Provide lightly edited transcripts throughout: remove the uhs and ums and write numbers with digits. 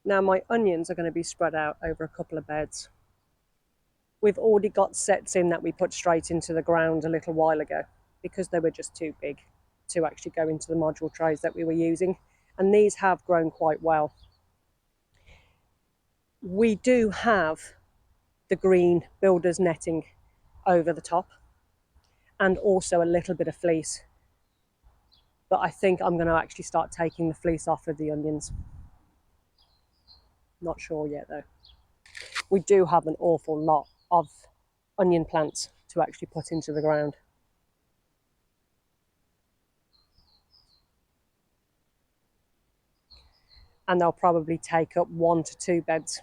Now my onions are going to be spread out over a couple of beds. We've already got sets in that we put straight into the ground a little while ago because they were just too big to actually go into the module trays that we were using, and these have grown quite well. We do have the green builder's netting over the top and also a little bit of fleece, but I think I'm going to actually start taking the fleece off of the onions. Not sure yet though. We do have an awful lot of onion plants to actually put into the ground. And they'll probably take up 1 to 2 beds.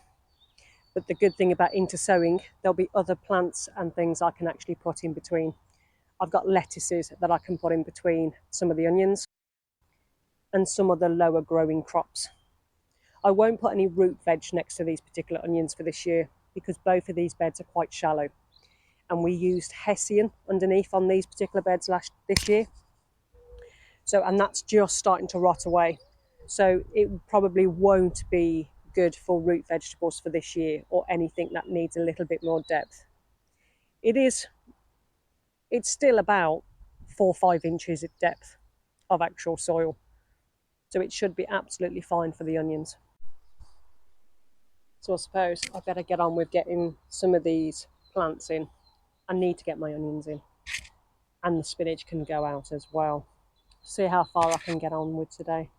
But the good thing about intersowing, there'll be other plants and things I can actually put in between. I've got lettuces that I can put in between some of the onions and some of the lower growing crops. I won't put any root veg next to these particular onions for this year because both of these beds are quite shallow. And we used Hessian underneath on these particular beds this year. And that's just starting to rot away. So it probably won't be good for root vegetables for this year or anything that needs a little bit more depth. It's still about 4 or 5 inches of depth of actual soil. So it should be absolutely fine for the onions. So I suppose I better get on with getting some of these plants in. I need to get my onions in. And the spinach can go out as well. See how far I can get on with today.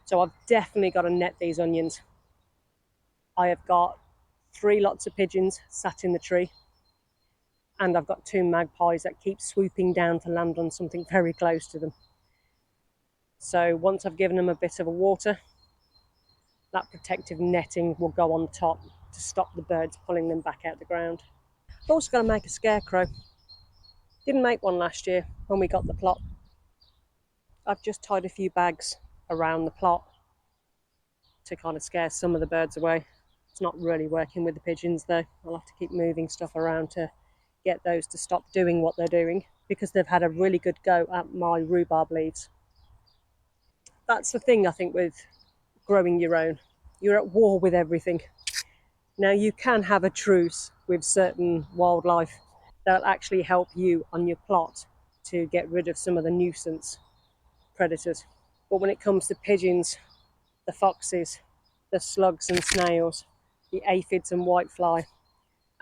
So I've definitely got to net these onions. I have got 3 lots of pigeons sat in the tree, and I've got 2 magpies that keep swooping down to land on something very close to them. So once I've given them a bit of a water, that protective netting will go on top to stop the birds pulling them back out the ground. I've also got to make a scarecrow. Didn't make one last year when we got the plot. I've just tied a few bags around the plot to kind of scare some of the birds away. It's not really working with the pigeons though. I'll have to keep moving stuff around to get those to stop doing what they're doing because they've had a really good go at my rhubarb leaves. That's the thing I think with growing your own. You're at war with everything. Now you can have a truce with certain wildlife that'll actually help you on your plot to get rid of some of the nuisance predators. But when it comes to pigeons, the foxes, the slugs and snails, the aphids and whitefly,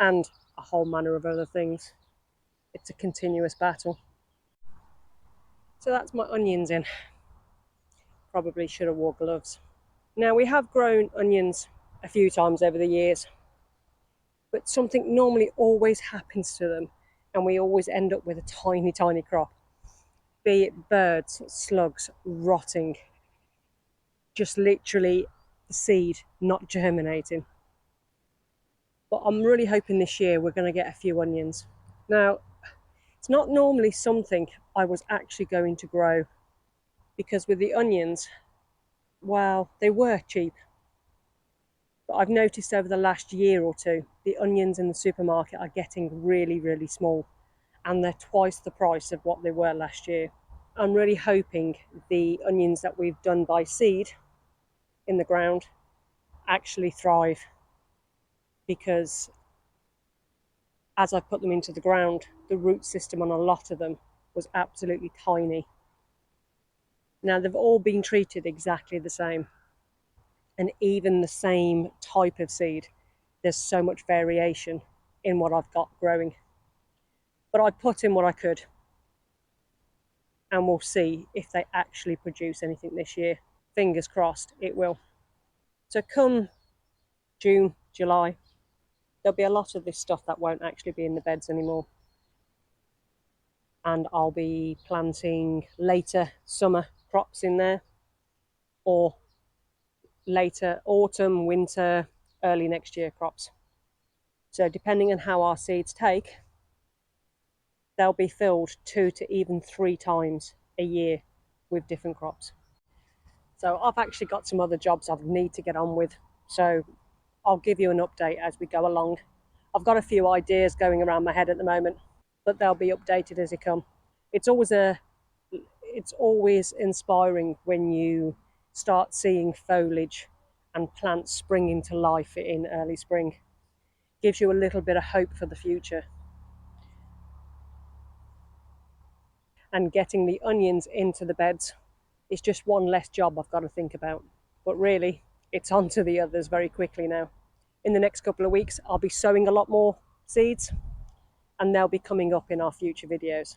and a whole manner of other things, it's a continuous battle. So that's my onions in. Probably should have wore gloves. Now we have grown onions a few times over the years, but something normally always happens to them and we always end up with a tiny, tiny crop. Be it birds, slugs, rotting, just literally the seed not germinating. But I'm really hoping this year we're going to get a few onions. Now, it's not normally something I was actually going to grow because with the onions, well, they were cheap. But I've noticed over the last year or two, the onions in the supermarket are getting really, really small and they're twice the price of what they were last year. I'm really hoping the onions that we've done by seed in the ground actually thrive because as I put them into the ground, the root system on a lot of them was absolutely tiny. Now they've all been treated exactly the same, and even the same type of seed, there's so much variation in what I've got growing. But I put in what I could, and we'll see if they actually produce anything this year. Fingers crossed it will. So come June, July, there'll be a lot of this stuff that won't actually be in the beds anymore. and I'll be planting later summer crops in there, or later autumn, winter, early next year crops. So depending on how our seeds take, they'll be filled 2 to even 3 times a year with different crops. So I've actually got some other jobs I need to get on with, so I'll give you an update as we go along. I've got a few ideas going around my head at the moment, but they'll be updated as they come. It's always inspiring when you start seeing foliage and plants springing to life in early spring. Gives you a little bit of hope for the future. And getting the onions into the beds is just one less job I've got to think about. But really, it's on to the others very quickly now. In the next couple of weeks, I'll be sowing a lot more seeds, and they'll be coming up in our future videos.